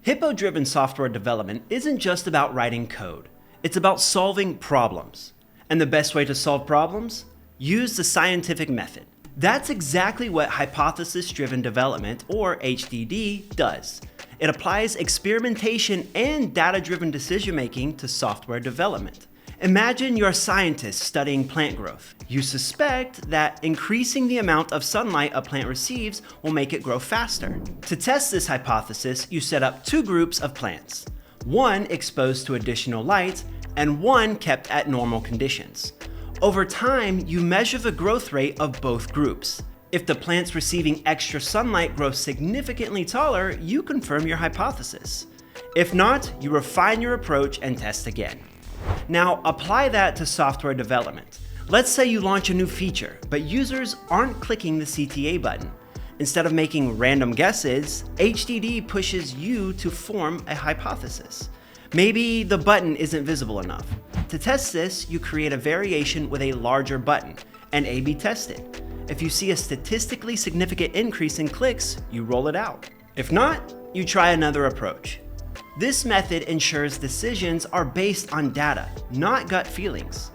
Hippo-driven software development isn't just about writing code. It's about solving problems. And the best way to solve problems? Use the scientific method. That's exactly what hypothesis-driven development, or HDD, does. It applies experimentation and data-driven decision-making to software development. Imagine you're a scientist studying plant growth. You suspect that increasing the amount of sunlight a plant receives will make it grow faster. To test this hypothesis, you set up two groups of plants. One exposed to additional light, and one kept at normal conditions. Over time, you measure the growth rate of both groups. If the plants receiving extra sunlight grow significantly taller, you confirm your hypothesis. If not, you refine your approach and test again. Now, apply that to software development. Let's say you launch a new feature, but users aren't clicking the CTA button. Instead of making random guesses, HDD pushes you to form a hypothesis. Maybe the button isn't visible enough. To test this, you create a variation with a larger button and A/B test it. If you see a statistically significant increase in clicks, you roll it out. If not, you try another approach. This method ensures decisions are based on data, not gut feelings.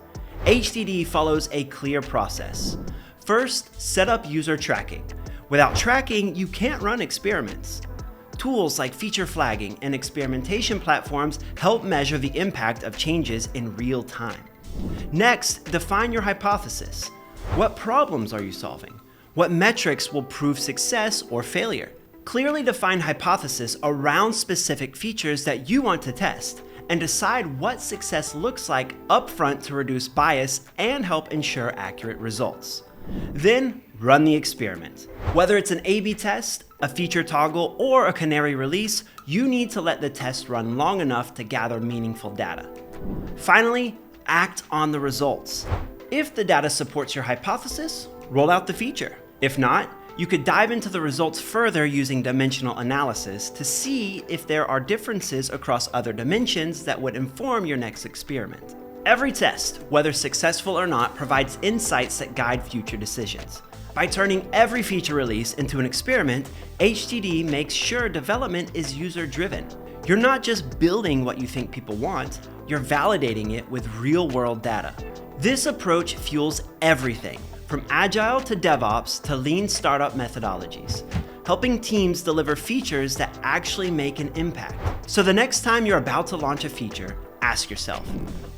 HDD follows a clear process. First, set up user tracking. Without tracking, you can't run experiments. Tools like feature flagging and experimentation platforms help measure the impact of changes in real time. Next, define your hypothesis. What problems are you solving? What metrics will prove success or failure? Clearly define hypothesis around specific features that you want to test, and decide what success looks like upfront to reduce bias and help ensure accurate results. Then, run the experiment. Whether it's an A/B test, a feature toggle, or a canary release, you need to let the test run long enough to gather meaningful data. Finally, act on the results. If the data supports your hypothesis, roll out the feature. If not, you could dive into the results further using dimensional analysis to see if there are differences across other dimensions that would inform your next experiment. Every test, whether successful or not, provides insights that guide future decisions. By turning every feature release into an experiment, HDD makes sure development is user-driven. You're not just building what you think people want, you're validating it with real-world data. This approach fuels everything, from Agile to DevOps to lean startup methodologies, helping teams deliver features that actually make an impact. So the next time you're about to launch a feature, ask yourself,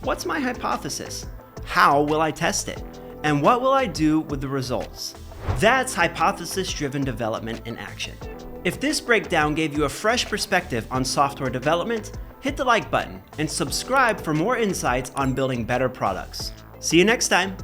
what's my hypothesis? How will I test it? And what will I do with the results? That's hypothesis-driven development in action. If this breakdown gave you a fresh perspective on software development, hit the like button and subscribe for more insights on building better products. See you next time.